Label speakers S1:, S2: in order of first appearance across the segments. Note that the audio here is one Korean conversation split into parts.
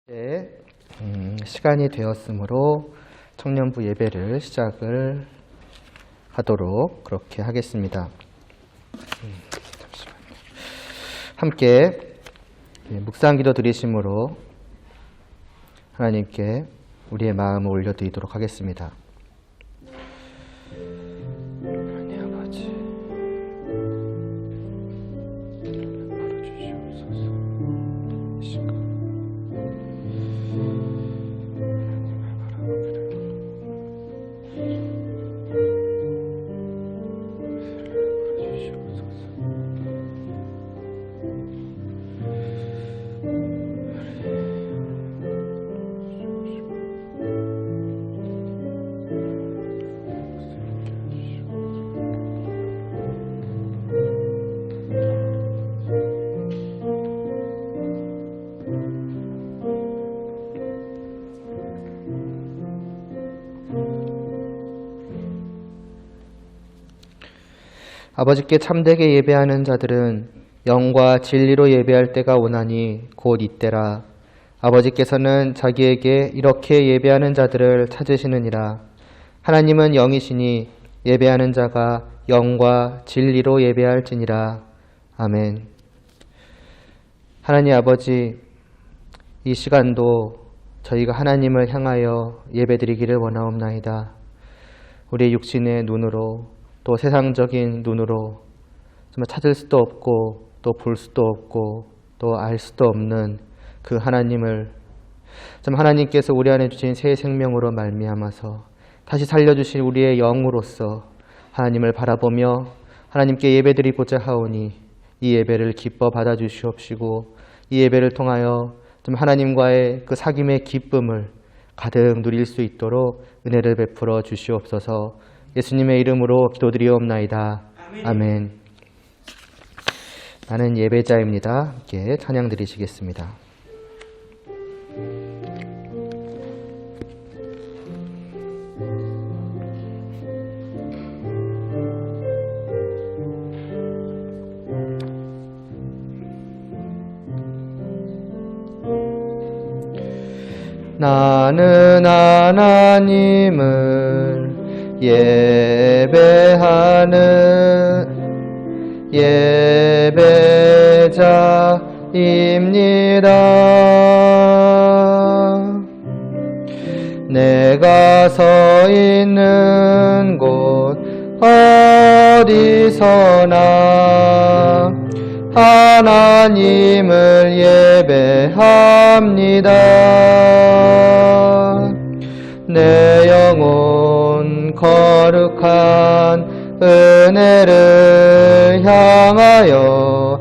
S1: 네, 시간이 되었으므로 청년부 예배를 시작을 하도록 그렇게 하겠습니다. 잠시만요. 함께 묵상기도 드리심으로 하나님께 우리의 마음을 올려드리도록 하겠습니다. 하나님 아버지, 바라주시옵소서. 이 시간 아버지께 참되게 예배하는 자들은 영과 진리로 예배할 때가 오나니 곧 이때라. 아버지께서는 자기에게 이렇게 예배하는 자들을 찾으시느니라. 하나님은 영이시니 예배하는 자가 영과 진리로 예배할지니라. 아멘. 하나님 아버지, 이 시간도 저희가 하나님을 향하여 예배드리기를 원하옵나이다. 우리의 육신의 눈으로 또 세상적인 눈으로 정말 찾을 수도 없고 또 볼 수도 없고 또 알 수도 없는 그 하나님을 좀 하나님께서 우리 안에 주신 새 생명으로 말미암아서 다시 살려주신 우리의 영으로서 하나님을 바라보며 하나님께 예배드리고자 하오니 이 예배를 기뻐 받아주시옵시고 이 예배를 통하여 좀 하나님과의 그 사귐의 기쁨을 가득 누릴 수 있도록 은혜를 베풀어 주시옵소서. 예수님의 이름으로 기도드리옵나이다. 아멘. 나는 예배자입니다. 함께 찬양 드리시겠습니다. 나는 하나님을 예배하는 예배자입니다. 내가 서 있는 곳 어디서나 하나님을 예배합니다. 내 영혼 거룩한 은혜를 향하여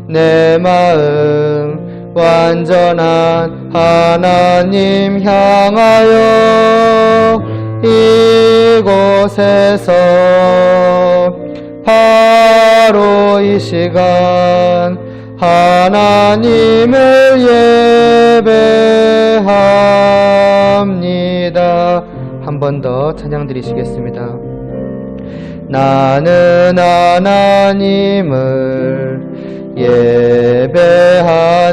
S1: 내 마음 완전한 하나님 향하여 이곳에서 바로 이 시간 하나님을 예배합니다. 한 번 더 찬양 드리시겠습니다. 나는 하나님을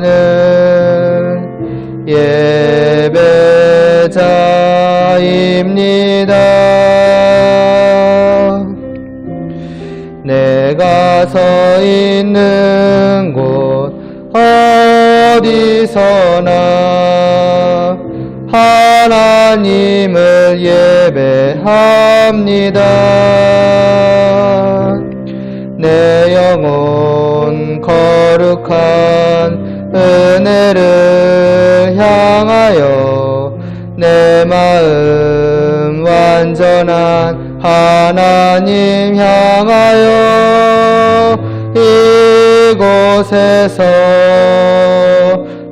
S1: 예배하는 예배자입니다. 내가 서 있는 곳 어디서나 하나님을 예배합니다. 내 영혼 거룩한 은혜를 향하여 내 마음 완전한 하나님 향하여 이곳에서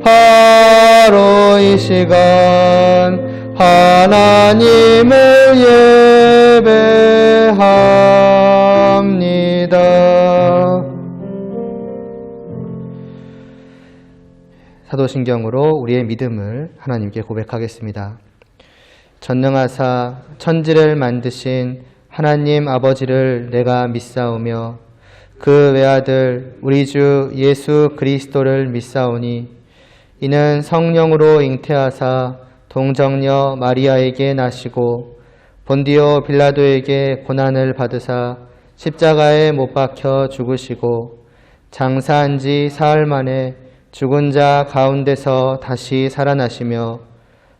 S1: 바로 이 시간 하나님을 예배합니다. 사도신경으로 우리의 믿음을 하나님께 고백하겠습니다. 전능하사 천지를 만드신 하나님 아버지를 내가 믿사오며 그 외아들 우리 주 예수 그리스도를 믿사오니 이는 성령으로 잉태하사 동정녀 마리아에게 나시고 본디오 빌라도에게 고난을 받으사 십자가에 못 박혀 죽으시고 장사한 지 사흘 만에 죽은 자 가운데서 다시 살아나시며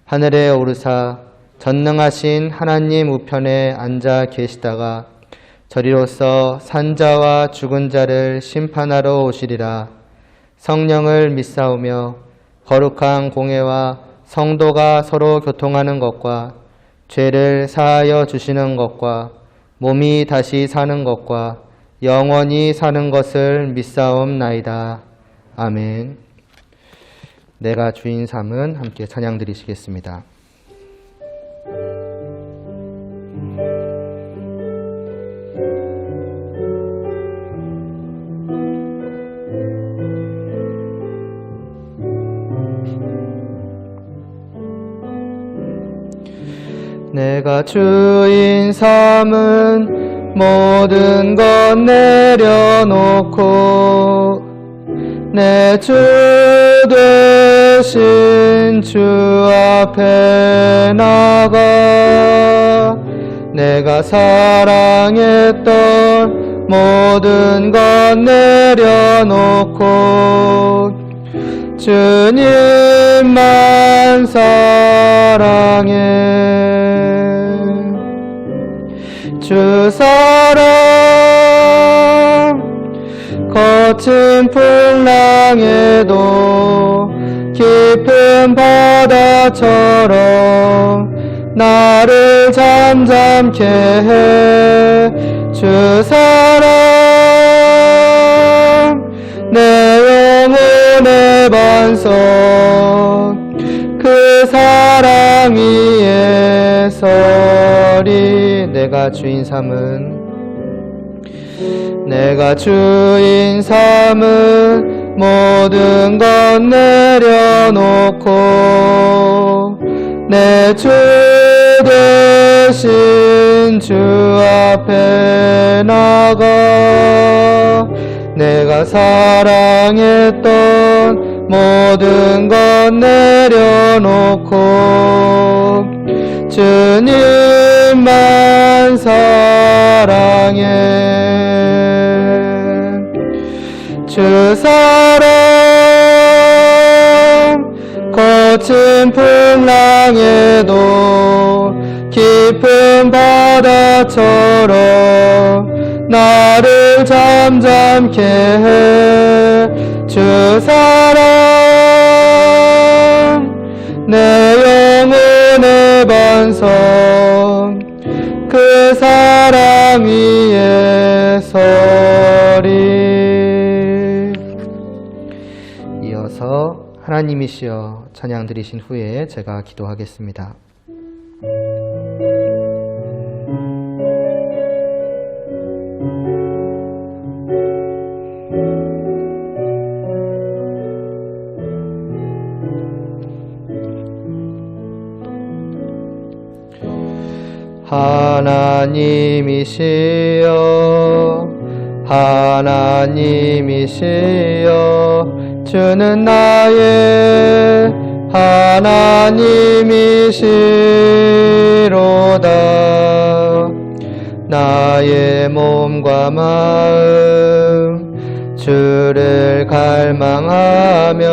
S1: 하늘에 오르사 전능하신 하나님 우편에 앉아 계시다가 저리로서 산자와 죽은 자를 심판하러 오시리라. 성령을 믿사오며 거룩한 공회와 성도가 서로 교통하는 것과 죄를 사하여 주시는 것과 몸이 다시 사는 것과 영원히 사는 것을 믿사옵나이다. 아멘. 내가 주인 삼은 함께 찬양 드리시겠습니다. 내가 주인 삼은 모든 것 내려놓고 내 주 되신 주 앞에 나가 내가 사랑했던 모든 것 내려놓고 주님만 사랑해. 주 사랑 거친 풍랑에도 깊은 바다처럼 나를 잠잠케 해. 주 사랑 내 영혼의 반석 그 사랑 위에 서리. 내가 주인 삼은 모든 것 내려놓고 내 주 되신 주 앞에 나가 내가 사랑했던 모든 것 내려놓고 주님만 사랑해. 주 사랑 거친 풍랑에도 깊은 바다처럼 나를 잠잠케 해. 주 사랑 내 영혼의 반석 그 사랑 위에 서리. 이어서 하나님이시여 찬양 드리신 후에 제가 기도하겠습니다. 하나님이시여 하나님이시여 주는 나의 하나님이시로다. 나의 몸과 마음 주를 갈망하며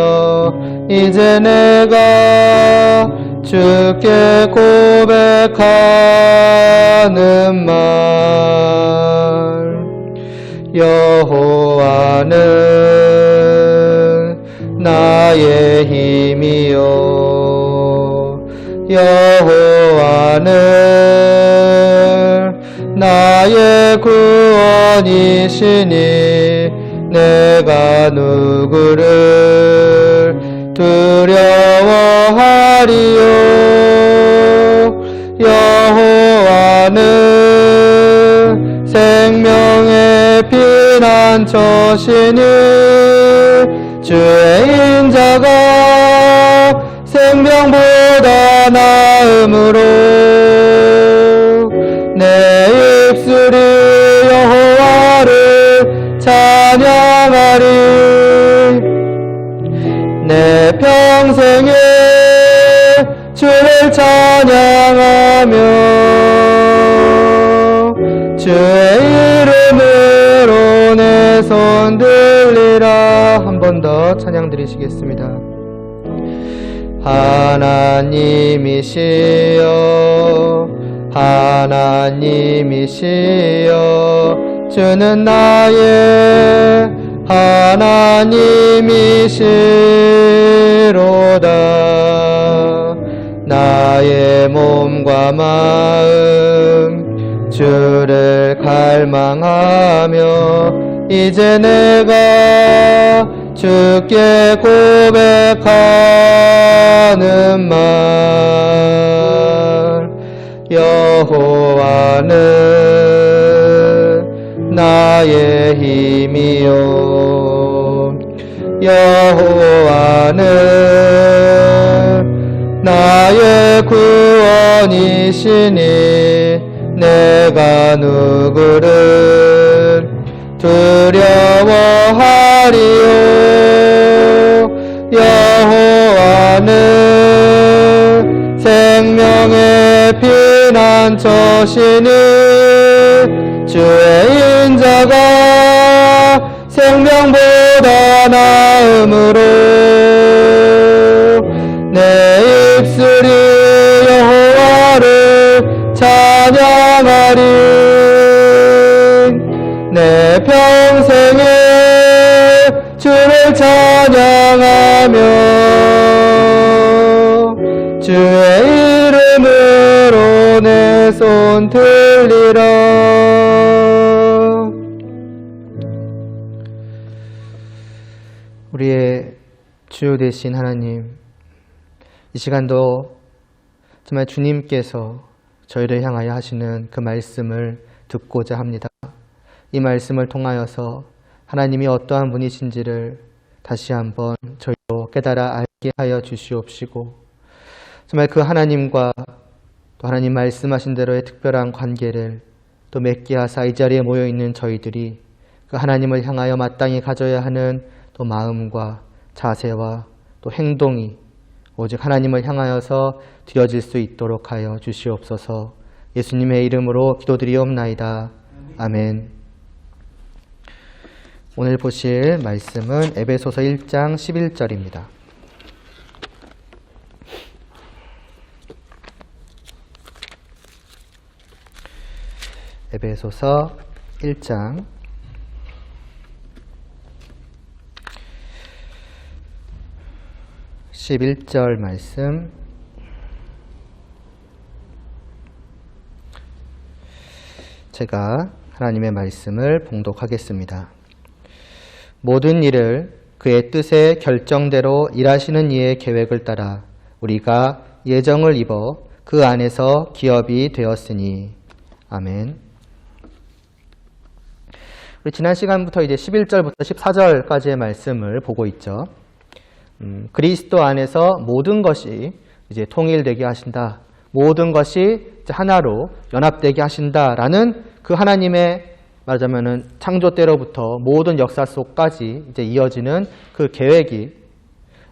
S1: 이제 내가 주께 고백하는 말. 여호와는 나의 힘이요 여호와는 나의 구원이시니 내가 누구를 두려워하리요. 여호와는 생명의 피난처시니 주의 인자가 생명보다 나음으로 내 입술이 여호와를 찬양하리. 내 평 평생에 주를 찬양하며 주의 이름으로 내 손 들리라. 한 번 더 찬양 드리시겠습니다. 하나님이시여 하나님이시여 주는 나의 하나님이시로다. 나의 몸과 마음 주를 갈망하며 이제 내가 주께 고백하는 말. 여호와는 나의 힘이요 여호와는 나의 구원이시니 내가 누구를 두려워하리요. 여호와는 생명의 피난처시니 주의 인자가 생명보다 나음으로 내 입술이 여호와를 찬양하리. 내 평생에 주를 찬양하며 주의 이름으로 내 손 들리라. 우리의 주 되신 하나님, 이 시간도 정말 주님께서 저희를 향하여 하시는 그 말씀을 듣고자 합니다. 이 말씀을 통하여서 하나님이 어떠한 분이신지를 다시 한번 저희로 깨달아 알게 하여 주시옵시고, 정말 그 하나님과 또 하나님 말씀하신 대로의 특별한 관계를 또 맺게 하사 이 자리에 모여있는 저희들이 그 하나님을 향하여 마땅히 가져야 하는 또 마음과 자세와 또 행동이 오직 하나님을 향하여서 드려질 수 있도록 하여 주시옵소서. 예수님의 이름으로 기도드리옵나이다. 아멘. 오늘 보실 말씀은 에베소서 1장 11절입니다. 에베소서 1장 11절 말씀, 제가 하나님의 말씀을 봉독하겠습니다. 모든 일을 그의 뜻의 결정대로 일하시는 이의 계획을 따라 우리가 예정을 입어 그 안에서 기업이 되었으니. 아멘. 우리 지난 시간부터 이제 11절부터 14절까지의 말씀을 보고 있죠. 그리스도 안에서 모든 것이 이제 통일되게 하신다. 모든 것이 하나로 연합되게 하신다라는 그 하나님의 말하자면은 창조 때로부터 모든 역사 속까지 이제 이어지는 그 계획이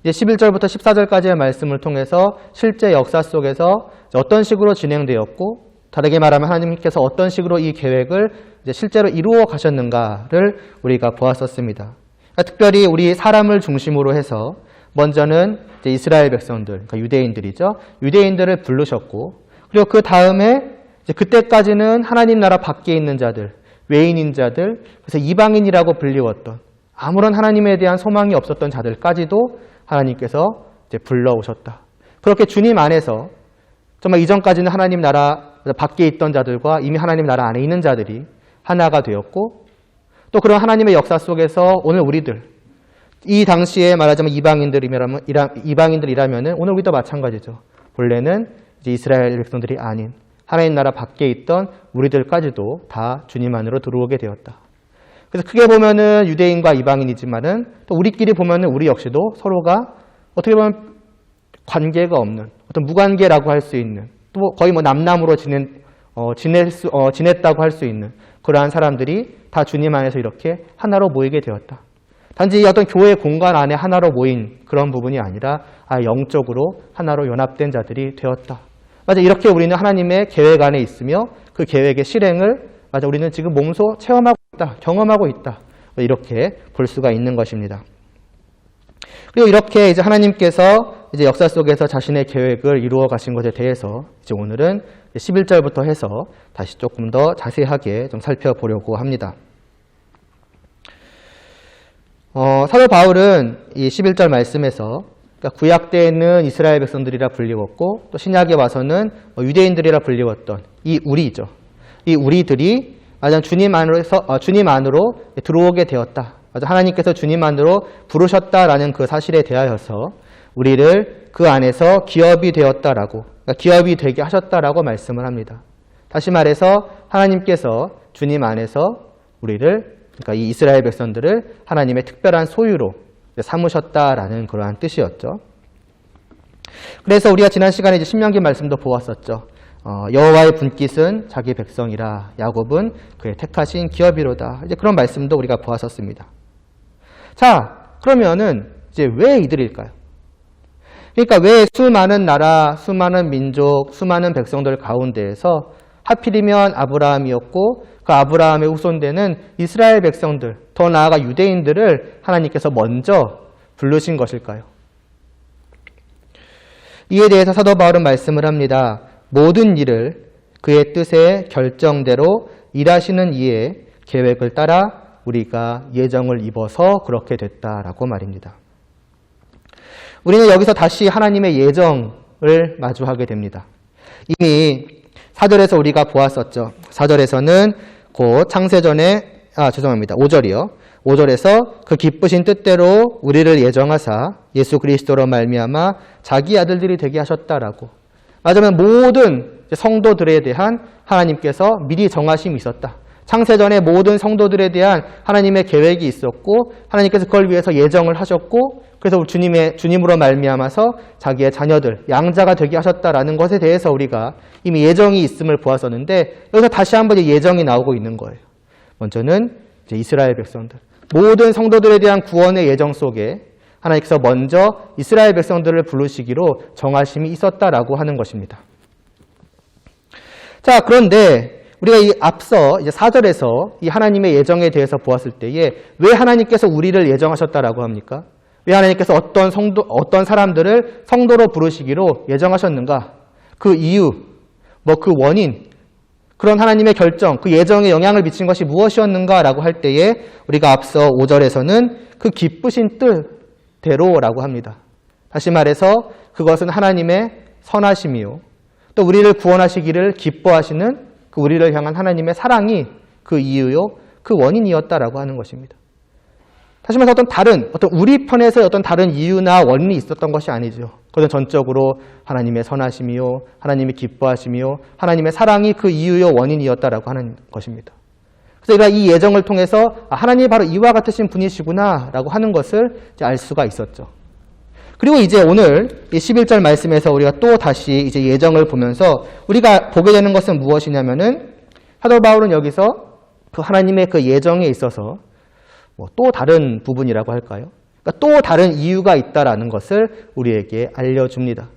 S1: 이제 11절부터 14절까지의 말씀을 통해서 실제 역사 속에서 어떤 식으로 진행되었고, 다르게 말하면 하나님께서 어떤 식으로 이 계획을 이제 실제로 이루어 가셨는가를 우리가 보았었습니다. 그러니까 특별히 우리 사람을 중심으로 해서 먼저는 이제 이스라엘 백성들, 그러니까 유대인들이죠. 유대인들을 부르셨고, 그리고 그 다음에 이제 그때까지는 하나님 나라 밖에 있는 자들, 외인인 자들, 그래서 이방인이라고 불리웠던 아무런 하나님에 대한 소망이 없었던 자들까지도 하나님께서 이제 불러오셨다. 그렇게 주님 안에서 정말 이전까지는 하나님 나라 밖에 있던 자들과 이미 하나님 나라 안에 있는 자들이 하나가 되었고, 또 그런 하나님의 역사 속에서 오늘 우리들, 이 당시에 말하자면 이방인들이라면 오늘 우리도 마찬가지죠. 본래는 이제 이스라엘 백성들이 아닌 하나님 나라 밖에 있던 우리들까지도 다 주님 안으로 들어오게 되었다. 그래서 크게 보면은 유대인과 이방인이지만은 또 우리끼리 보면은 우리 역시도 서로가 어떻게 보면 관계가 없는 어떤 무관계라고 할 수 있는, 또 거의 뭐 남남으로 지냈다고 할 수 있는 그러한 사람들이 다 주님 안에서 이렇게 하나로 모이게 되었다. 단지 어떤 교회 공간 안에 하나로 모인 그런 부분이 아니라 영적으로 하나로 연합된 자들이 되었다. 맞아, 이렇게 우리는 하나님의 계획 안에 있으며 그 계획의 실행을 우리는 지금 몸소 체험하고 있다, 경험하고 있다. 이렇게 볼 수가 있는 것입니다. 그리고 이렇게 이제 하나님께서 이제 역사 속에서 자신의 계획을 이루어 가신 것에 대해서 이제 오늘은 11절부터 해서 다시 조금 더 자세하게 좀 살펴보려고 합니다. 사도 바울은 이 11절 말씀에서 그러니까 구약 때에는 이스라엘 백성들이라 불리웠고 또 신약에 와서는 유대인들이라 불리웠던 이 우리죠. 이 우리들이 주님 안으로 들어오게 되었다. 하나님께서 주님 안으로 부르셨다라는 그 사실에 대하여서 우리를 그 안에서 기업이 되었다라고, 그러니까 기업이 되게 하셨다라고 말씀을 합니다. 다시 말해서 하나님께서 주님 안에서 우리를, 그러니까 이 이스라엘 백성들을 하나님의 특별한 소유로 삼으셨다라는 그러한 뜻이었죠. 그래서 우리가 지난 시간에 이제 신명기 말씀도 보았었죠. 여호와의 분깃은 자기 백성이라, 야곱은 그의 택하신 기업이로다. 이제 그런 말씀도 우리가 보았었습니다. 자, 그러면은 이제 왜 이들일까요? 그러니까 왜 수많은 나라, 수많은 민족, 수많은 백성들 가운데에서 하필이면 아브라함이었고 그 아브라함의 후손되는 이스라엘 백성들, 더 나아가 유대인들을 하나님께서 먼저 부르신 것일까요? 이에 대해서 사도 바울은 말씀을 합니다. 모든 일을 그의 뜻의 결정대로 일하시는 이의 계획을 따라 우리가 예정을 입어서 그렇게 됐다라고 말입니다. 우리는 여기서 다시 하나님의 예정을 마주하게 됩니다. 이미 4절에서 우리가 보았었죠. 4절에서는 곧 창세전에 5절이요. 5절에서 그 기쁘신 뜻대로 우리를 예정하사 예수 그리스도로 말미암아 자기 아들들이 되게 하셨다라고. 맞으면 모든 성도들에 대한 하나님께서 미리 정하심이 있었다. 창세전에 모든 성도들에 대한 하나님의 계획이 있었고 하나님께서 그걸 위해서 예정을 하셨고 그래서 주님으로 말미암아서 자기의 자녀들, 양자가 되게 하셨다라는 것에 대해서 우리가 이미 예정이 있음을 보았었는데 여기서 다시 한번 예정이 나오고 있는 거예요. 먼저는 이제 이스라엘 백성들, 모든 성도들에 대한 구원의 예정 속에 하나님께서 먼저 이스라엘 백성들을 부르시기로 정하심이 있었다라고 하는 것입니다. 자, 그런데 우리가 이 앞서 이제 4절에서 이 하나님의 예정에 대해서 보았을 때에 왜 하나님께서 우리를 예정하셨다라고 합니까? 왜 하나님께서 어떤 사람들을 성도로 부르시기로 예정하셨는가? 그 이유, 그 원인, 그런 하나님의 결정, 그 예정에 영향을 미친 것이 무엇이었는가라고 할 때에 우리가 앞서 5절에서는 그 기쁘신 뜻대로라고 합니다. 다시 말해서 그것은 하나님의 선하심이요. 또 우리를 구원하시기를 기뻐하시는 그 우리를 향한 하나님의 사랑이 그 이유요, 그 원인이었다라고 하는 것입니다. 다시 말해서 어떤 우리 편에서 어떤 다른 이유나 원인이 있었던 것이 아니죠. 그것은 전적으로 하나님의 선하심이요, 하나님의 기뻐하심이요, 하나님의 사랑이 그 이유요, 원인이었다라고 하는 것입니다. 그래서 우리가 이 예정을 통해서 하나님이 바로 이와 같으신 분이시구나라고 하는 것을 이제 알 수가 있었죠. 그리고 이제 오늘 이 11절 말씀에서 우리가 또 다시 이제 예정을 보면서 우리가 보게 되는 것은 무엇이냐면은 사도 바울은 여기서 그 하나님의 그 예정에 있어서 또 다른 부분이라고 할까요? 그러니까 또 다른 이유가 있다라는 것을 우리에게 알려줍니다.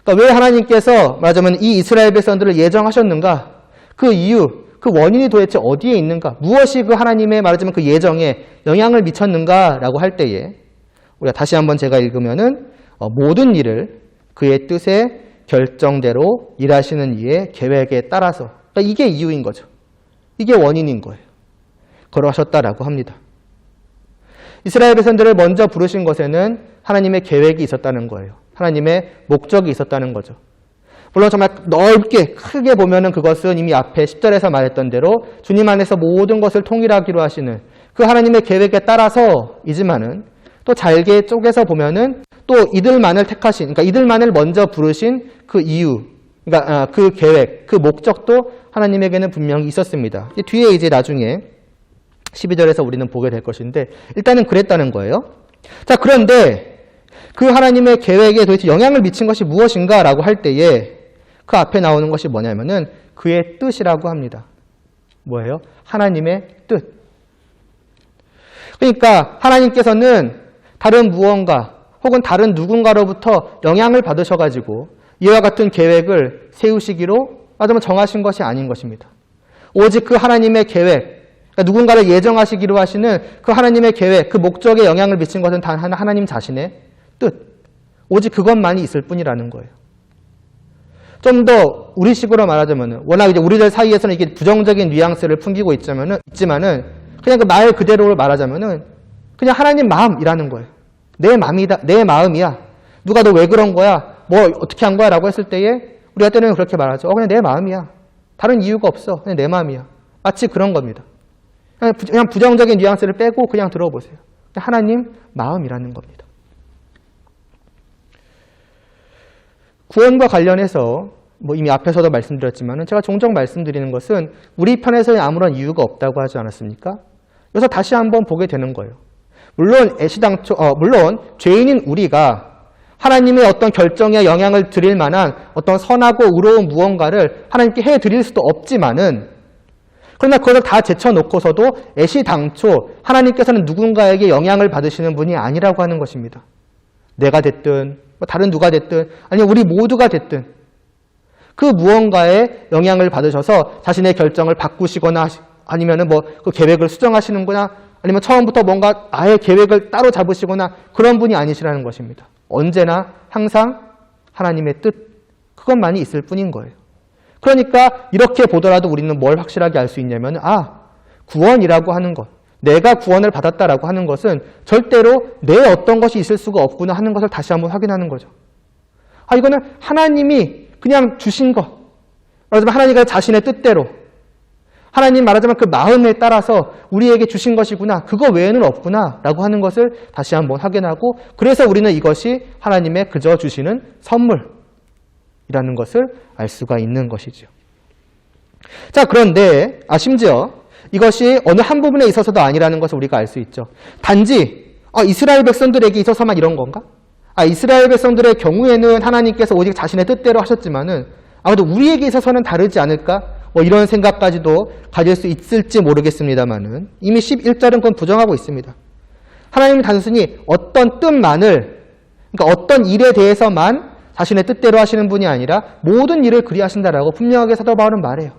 S1: 그러니까 왜 하나님께서 말하자면 이 이스라엘 백성들을 예정하셨는가? 그 이유, 그 원인이 도대체 어디에 있는가? 무엇이 그 하나님의 말하자면 그 예정에 영향을 미쳤는가라고 할 때에 우리가 다시 한번 제가 읽으면은 모든 일을 그의 뜻의 결정대로 일하시는 이의 계획에 따라서, 그러니까 이게 이유인 거죠. 이게 원인인 거예요. 그러하셨다라고 합니다. 이스라엘 백성들을 먼저 부르신 것에는 하나님의 계획이 있었다는 거예요. 하나님의 목적이 있었다는 거죠. 물론 정말 넓게 크게 보면은 그것은 이미 앞에 10절에서 말했던 대로 주님 안에서 모든 것을 통일하기로 하시는 그 하나님의 계획에 따라서이지만은 또 잘게 쪼개서 보면은 또 이들만을 택하신, 그러니까 이들만을 먼저 부르신 그 이유, 그러니까 그 계획, 그 목적도 하나님에게는 분명히 있었습니다. 뒤에 이제 나중에 12절에서 우리는 보게 될 것인데 일단은 그랬다는 거예요. 자, 그런데 그 하나님의 계획에 도대체 영향을 미친 것이 무엇인가라고 할 때에 그 앞에 나오는 것이 뭐냐면은 그의 뜻이라고 합니다. 뭐예요? 하나님의 뜻. 그러니까 하나님께서는 다른 무언가 혹은 다른 누군가로부터 영향을 받으셔가지고 이와 같은 계획을 세우시기로 말하자면 정하신 것이 아닌 것입니다. 오직 그 하나님의 계획, 그러니까 누군가를 예정하시기로 하시는 그 하나님의 계획, 그 목적에 영향을 미친 것은 단 하나님 자신의 뜻, 오직 그것만이 있을 뿐이라는 거예요. 좀 더 우리식으로 말하자면 워낙 이제 우리들 사이에서는 이게 부정적인 뉘앙스를 풍기고 있지만은 그냥 그 말 그대로 말하자면은 그냥 하나님 마음이라는 거예요. 내 마음이다, 내 마음이야. 누가 너 왜 그런 거야? 뭐 어떻게 한 거야? 라고 했을 때에 우리가 때는 그렇게 말하죠. 그냥 내 마음이야. 다른 이유가 없어. 그냥 내 마음이야. 마치 그런 겁니다. 그냥 부정적인 뉘앙스를 빼고 그냥 들어보세요. 그냥 하나님 마음이라는 겁니다. 구원과 관련해서 뭐 이미 앞에서도 말씀드렸지만 제가 종종 말씀드리는 것은 우리 편에서는 아무런 이유가 없다고 하지 않았습니까? 그래서 다시 한번 보게 되는 거예요. 물론 물론 죄인인 우리가 하나님의 어떤 결정에 영향을 드릴 만한 어떤 선하고 의로운 무언가를 하나님께 해드릴 수도 없지만은 그러나 그것을 다 제쳐놓고서도 애시당초 하나님께서는 누군가에게 영향을 받으시는 분이 아니라고 하는 것입니다. 내가 됐든 다른 누가 됐든 아니면 우리 모두가 됐든 그 무언가에 영향을 받으셔서 자신의 결정을 바꾸시거나 아니면은 뭐 그 계획을 수정하시는구나 아니면 처음부터 뭔가 아예 계획을 따로 잡으시거나 그런 분이 아니시라는 것입니다. 언제나 항상 하나님의 뜻 그것만이 있을 뿐인 거예요. 그러니까 이렇게 보더라도 우리는 뭘 확실하게 알 수 있냐면 구원이라고 하는 것 내가 구원을 받았다라고 하는 것은 절대로 내 어떤 것이 있을 수가 없구나 하는 것을 다시 한번 확인하는 거죠. 이거는 하나님이 그냥 주신 것 말하자면 하나님과 자신의 뜻대로 하나님 말하자면 그 마음에 따라서 우리에게 주신 것이구나. 그거 외에는 없구나. 라고 하는 것을 다시 한번 확인하고 그래서 우리는 이것이 하나님의 그저 주시는 선물이라는 것을 알 수가 있는 것이죠. 자, 그런데 심지어 이것이 어느 한 부분에 있어서도 아니라는 것을 우리가 알 수 있죠. 단지 이스라엘 백성들에게 있어서만 이런 건가? 이스라엘 백성들의 경우에는 하나님께서 오직 자신의 뜻대로 하셨지만은 아무래도 우리에게 있어서는 다르지 않을까? 이런 생각까지도 가질 수 있을지 모르겠습니다만은 이미 11절은 그건 부정하고 있습니다. 하나님은 단순히 어떤 뜻만을 그러니까 어떤 일에 대해서만 자신의 뜻대로 하시는 분이 아니라 모든 일을 그리하신다라고 분명하게 사도 바울은 말해요.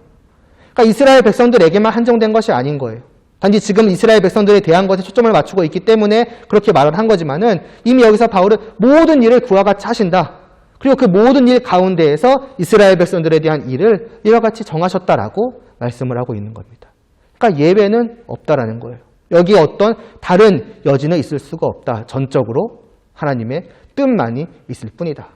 S1: 그러니까 이스라엘 백성들에게만 한정된 것이 아닌 거예요. 단지 지금 이스라엘 백성들에 대한 것에 초점을 맞추고 있기 때문에 그렇게 말을 한 거지만은 이미 여기서 바울은 모든 일을 그와 같이 하신다. 그리고 그 모든 일 가운데에서 이스라엘 백성들에 대한 일을 이와 같이 정하셨다라고 말씀을 하고 있는 겁니다. 그러니까 예외는 없다라는 거예요. 여기에 어떤 다른 여지는 있을 수가 없다. 전적으로 하나님의 뜻만이 있을 뿐이다.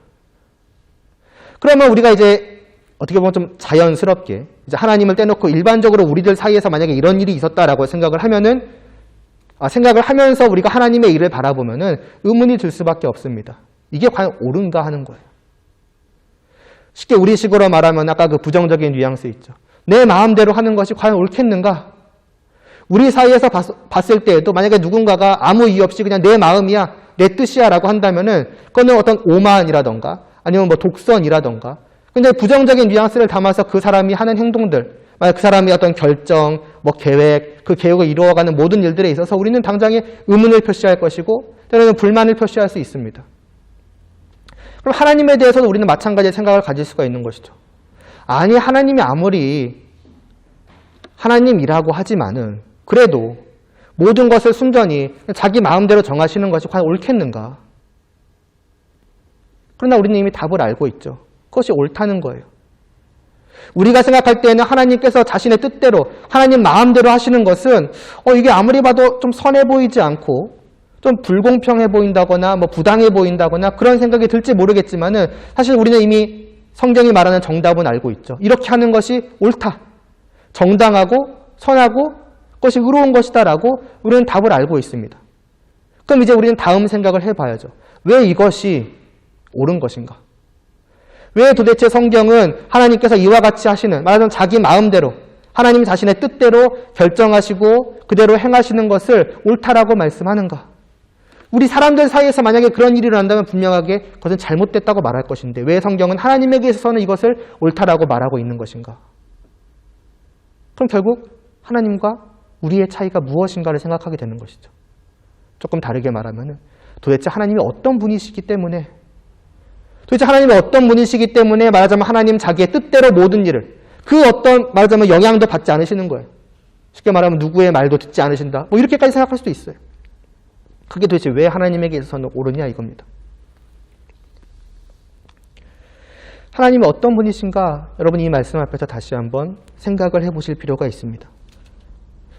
S1: 그러면 우리가 이제 어떻게 보면 좀 자연스럽게 이제 하나님을 떼놓고 일반적으로 우리들 사이에서 만약에 이런 일이 있었다라고 생각을 하면은 생각을 하면서 우리가 하나님의 일을 바라보면은 의문이 들 수밖에 없습니다. 이게 과연 옳은가 하는 거예요. 쉽게 우리식으로 말하면 아까 그 부정적인 뉘앙스 있죠. 내 마음대로 하는 것이 과연 옳겠는가? 우리 사이에서 봤을 때에도 만약에 누군가가 아무 이유 없이 그냥 내 마음이야, 내 뜻이야 라고 한다면은 그거는 어떤 오만이라던가 아니면 뭐 독선이라던가 근데 부정적인 뉘앙스를 담아서 그 사람이 하는 행동들, 그 사람이 어떤 결정, 뭐 계획, 그 계획을 이루어가는 모든 일들에 있어서 우리는 당장에 의문을 표시할 것이고 때로는 불만을 표시할 수 있습니다. 그럼 하나님에 대해서도 우리는 마찬가지의 생각을 가질 수가 있는 것이죠. 아니 하나님이 아무리 하나님이라고 하지만은 그래도 모든 것을 순전히 자기 마음대로 정하시는 것이 과연 옳겠는가? 그러나 우리는 이미 답을 알고 있죠. 그것이 옳다는 거예요. 우리가 생각할 때에는 하나님께서 자신의 뜻대로 하나님 마음대로 하시는 것은 이게 아무리 봐도 좀 선해 보이지 않고 좀 불공평해 보인다거나 뭐 부당해 보인다거나 그런 생각이 들지 모르겠지만은 사실 우리는 이미 성경이 말하는 정답은 알고 있죠. 이렇게 하는 것이 옳다. 정당하고 선하고 그것이 의로운 것이다라고 우리는 답을 알고 있습니다. 그럼 이제 우리는 다음 생각을 해봐야죠. 왜 이것이 옳은 것인가? 왜 도대체 성경은 하나님께서 이와 같이 하시는 말하자면 자기 마음대로 하나님 자신의 뜻대로 결정하시고 그대로 행하시는 것을 옳다라고 말씀하는가? 우리 사람들 사이에서 만약에 그런 일이 일어난다면 분명하게 그것은 잘못됐다고 말할 것인데 왜 성경은 하나님에게 있어서는 이것을 옳다라고 말하고 있는 것인가? 그럼 결국 하나님과 우리의 차이가 무엇인가를 생각하게 되는 것이죠. 조금 다르게 말하면 도대체 하나님이 어떤 분이시기 때문에 말하자면 하나님 자기의 뜻대로 모든 일을 그 어떤 말하자면 영향도 받지 않으시는 거예요. 쉽게 말하면 누구의 말도 듣지 않으신다. 뭐 이렇게까지 생각할 수도 있어요. 그게 도대체 왜 하나님에게 있어서는 옳으냐 이겁니다. 하나님이 어떤 분이신가 여러분 이 말씀 앞에서 다시 한번 생각을 해보실 필요가 있습니다.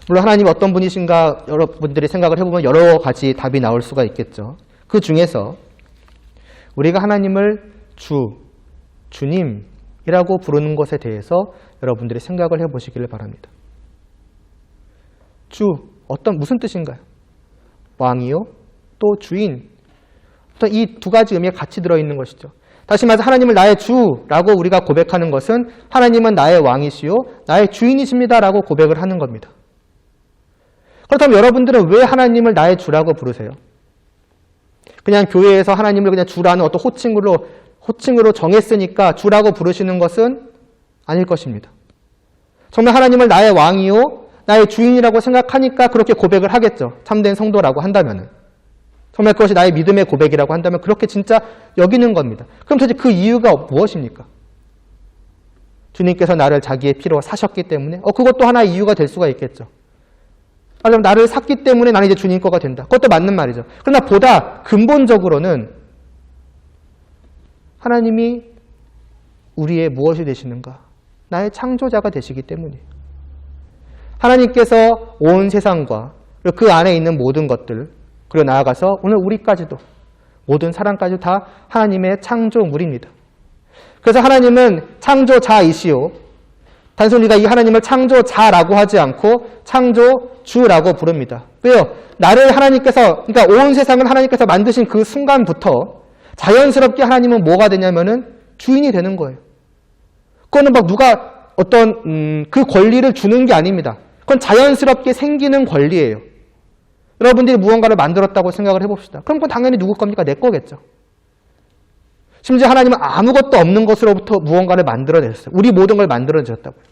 S1: 물론 하나님이 어떤 분이신가 여러분들이 생각을 해보면 여러 가지 답이 나올 수가 있겠죠. 그 중에서 우리가 하나님을 주님이라고 부르는 것에 대해서 여러분들이 생각을 해보시기를 바랍니다. 무슨 뜻인가요? 왕이요? 또 주인. 이 두 가지 의미가 같이 들어있는 것이죠. 다시 말해서 하나님을 나의 주라고 우리가 고백하는 것은 하나님은 나의 왕이시요 나의 주인이십니다라고 고백을 하는 겁니다. 그렇다면 여러분들은 왜 하나님을 나의 주라고 부르세요? 그냥 교회에서 하나님을 그냥 주라는 어떤 호칭으로 정했으니까 주라고 부르시는 것은 아닐 것입니다. 정말 하나님을 나의 왕이요 나의 주인이라고 생각하니까 그렇게 고백을 하겠죠. 참된 성도라고 한다면은. 정말 그것이 나의 믿음의 고백이라고 한다면 그렇게 진짜 여기는 겁니다. 그럼 도대체 그 이유가 무엇입니까? 주님께서 나를 자기의 피로 사셨기 때문에 그것도 하나의 이유가 될 수가 있겠죠. 나를 샀기 때문에 나는 이제 주님 거가 된다. 그것도 맞는 말이죠. 그러나 보다 근본적으로는 하나님이 우리의 무엇이 되시는가? 나의 창조자가 되시기 때문이에요. 하나님께서 온 세상과 그 안에 있는 모든 것들 그리고 나아가서 오늘 우리까지도 모든 사람까지 다 하나님의 창조물입니다. 그래서 하나님은 창조자이시오. 단순히 우리가 이 하나님을 창조자라고 하지 않고 창조주라고 부릅니다. 왜요? 나를 하나님께서 그러니까 온 세상을 하나님께서 만드신 그 순간부터 자연스럽게 하나님은 뭐가 되냐면은 주인이 되는 거예요. 그거는 누가 어떤 그 권리를 주는 게 아닙니다. 그건 자연스럽게 생기는 권리예요. 여러분들이 무언가를 만들었다고 생각을 해봅시다. 그럼 그건 당연히 누구 겁니까? 내 거겠죠. 심지어 하나님은 아무것도 없는 것으로부터 무언가를 만들어내셨어요. 우리 모든 걸 만들어내셨다고요.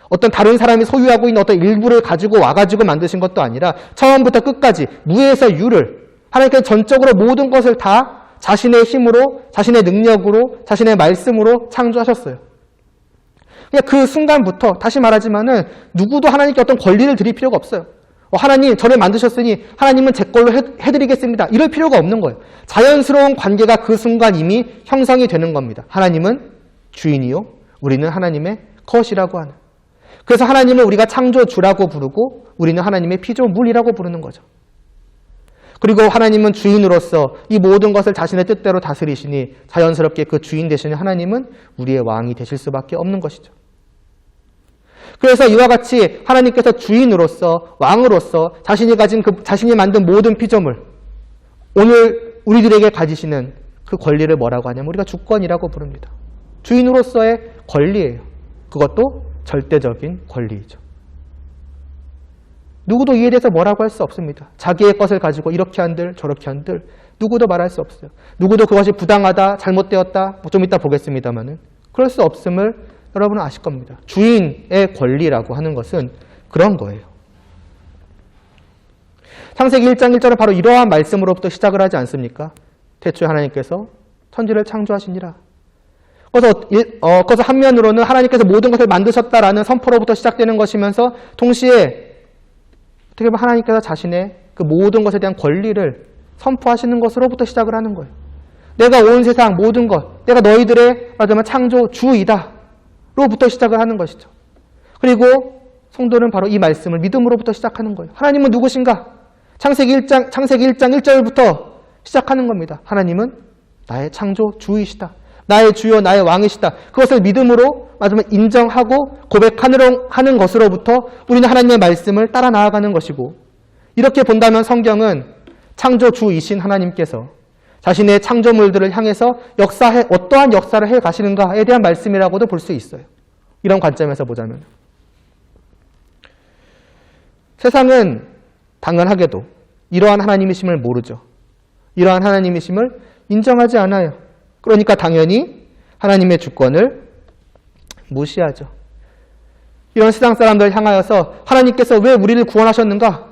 S1: 어떤 다른 사람이 소유하고 있는 어떤 일부를 가지고 와가지고 만드신 것도 아니라 처음부터 끝까지 무에서 유를 하나님께서 전적으로 모든 것을 다 자신의 힘으로, 자신의 능력으로, 자신의 말씀으로 창조하셨어요. 그냥 그 순간부터 다시 말하지만은 누구도 하나님께 어떤 권리를 드릴 필요가 없어요. 하나님 저를 만드셨으니 하나님은 제 걸로 해드리겠습니다. 이럴 필요가 없는 거예요. 자연스러운 관계가 그 순간 이미 형성이 되는 겁니다. 하나님은 주인이요 우리는 하나님의 것이라고 하는. 그래서 하나님을 우리가 창조주라고 부르고 우리는 하나님의 피조물이라고 부르는 거죠. 그리고 하나님은 주인으로서 이 모든 것을 자신의 뜻대로 다스리시니 자연스럽게 그 주인 되시는 하나님은 우리의 왕이 되실 수밖에 없는 것이죠. 그래서 이와 같이 하나님께서 주인으로서 왕으로서 자신이 만든 모든 피조물 오늘 우리들에게 가지시는 그 권리를 뭐라고 하냐면 우리가 주권이라고 부릅니다. 주인으로서의 권리예요. 그것도 절대적인 권리이죠. 누구도 이에 대해서 뭐라고 할 수 없습니다. 자기의 것을 가지고 이렇게 한들 저렇게 한들 누구도 말할 수 없어요. 누구도 그것이 부당하다, 잘못되었다 좀 이따 보겠습니다만은 그럴 수 없음을 여러분은 아실 겁니다. 주인의 권리라고 하는 것은 그런 거예요. 창세기 1장 1절은 바로 이러한 말씀으로부터 시작을 하지 않습니까? 태초에 하나님께서 천지를 창조하시니라. 그래서 한면으로는 하나님께서 모든 것을 만드셨다라는 선포로부터 시작되는 것이면서 동시에 어떻게 보면 하나님께서 자신의 그 모든 것에 대한 권리를 선포하시는 것으로부터 시작을 하는 거예요. 내가 온 세상 모든 것, 내가 너희들의 말하자면 창조주이다. 로부터 시작을 하는 것이죠. 그리고 성도는 바로 이 말씀을 믿음으로부터 시작하는 거예요. 하나님은 누구신가? 창세기 1장 1절부터 시작하는 겁니다. 하나님은 나의 창조주이시다. 나의 주요 나의 왕이시다. 그것을 믿음으로 마지막에 인정하고 고백하는 것으로부터 우리는 하나님의 말씀을 따라 나아가는 것이고 이렇게 본다면 성경은 창조주이신 하나님께서 자신의 창조물들을 향해서 어떠한 역사를 해 가시는가에 대한 말씀이라고도 볼 수 있어요. 이런 관점에서 보자면. 세상은 당연하게도 이러한 하나님이심을 모르죠. 이러한 하나님이심을 인정하지 않아요. 그러니까 당연히 하나님의 주권을 무시하죠. 이런 세상 사람들을 향하여서 하나님께서 왜 우리를 구원하셨는가?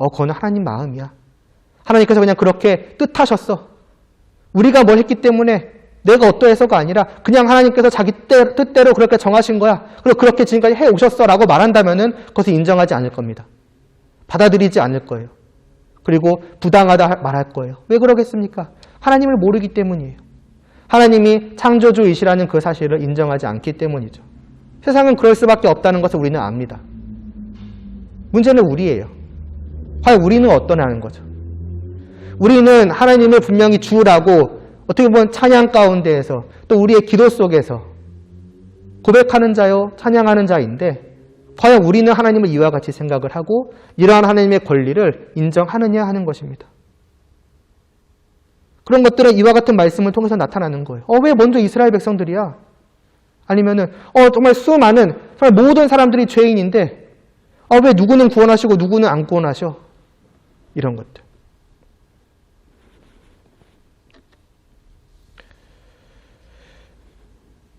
S1: 그거는 하나님 마음이야. 하나님께서 그냥 그렇게 뜻하셨어. 우리가 뭘 했기 때문에 내가 어떠해서가 아니라 그냥 하나님께서 자기 뜻대로 그렇게 정하신 거야. 그리고 그렇게 지금까지 해오셨어 라고 말한다면은 그것을 인정하지 않을 겁니다. 받아들이지 않을 거예요. 그리고 부당하다 말할 거예요. 왜 그러겠습니까? 하나님을 모르기 때문이에요. 하나님이 창조주이시라는 그 사실을 인정하지 않기 때문이죠. 세상은 그럴 수밖에 없다는 것을 우리는 압니다. 문제는 우리예요. 과연 우리는 어떠냐는 거죠. 우리는 하나님을 분명히 주라고 어떻게 보면 찬양 가운데에서 또 우리의 기도 속에서 고백하는 자요, 찬양하는 자인데 과연 우리는 하나님을 이와 같이 생각을 하고 이러한 하나님의 권리를 인정하느냐 하는 것입니다. 그런 것들은 이와 같은 말씀을 통해서 나타나는 거예요. 왜 먼저 이스라엘 백성들이야? 아니면은 정말 수많은 정말 모든 사람들이 죄인인데 왜 누구는 구원하시고 누구는 안 구원하셔? 이런 것들.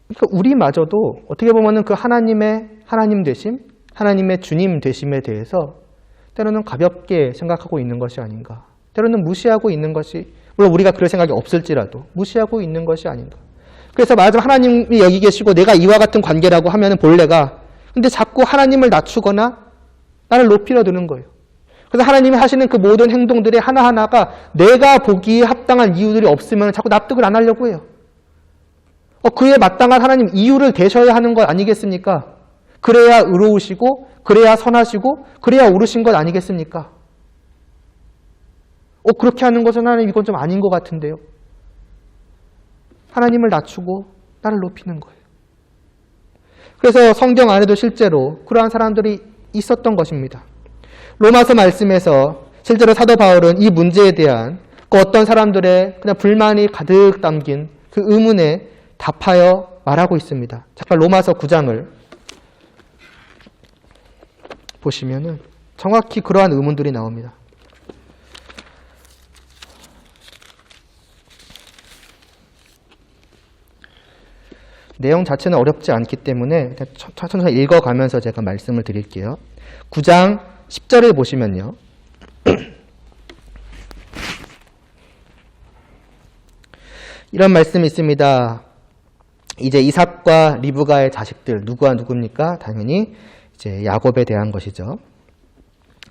S1: 그러니까 우리마저도 어떻게 보면은 그 하나님의 하나님 되심, 하나님의 주님 되심에 대해서 때로는 가볍게 생각하고 있는 것이 아닌가. 때로는 무시하고 있는 것이, 물론 우리가 그럴 생각이 없을지라도 무시하고 있는 것이 아닌가. 그래서 말하자면 하나님이 여기 계시고 내가 이와 같은 관계라고 하면은 본래가, 근데 자꾸 하나님을 낮추거나 나를 높이려 드는 거예요. 그래서 하나님이 하시는 그 모든 행동들의 하나하나가 내가 보기에 합당한 이유들이 없으면 자꾸 납득을 안 하려고 해요. 그에 마땅한 하나님 이유를 대셔야 하는 것 아니겠습니까? 그래야 의로우시고 그래야 선하시고 그래야 옳으신 것 아니겠습니까? 그렇게 하는 것은 하나님 이건 좀 아닌 것 같은데요. 하나님을 낮추고 나를 높이는 거예요. 그래서 성경 안에도 실제로 그러한 사람들이 있었던 것입니다. 로마서 말씀에서 실제로 사도 바울은 이 문제에 대한 그 어떤 사람들의 그냥 불만이 가득 담긴 그 의문에 답하여 말하고 있습니다. 잠깐 로마서 9장을 보시면은 정확히 그러한 의문들이 나옵니다. 내용 자체는 어렵지 않기 때문에 천천히 읽어가면서 제가 말씀을 드릴게요. 9장 10절을 보시면요. 이런 말씀이 있습니다. 이제 이삭과 리브가의 자식들, 누구와 누구입니까? 당연히 이제 야곱에 대한 것이죠.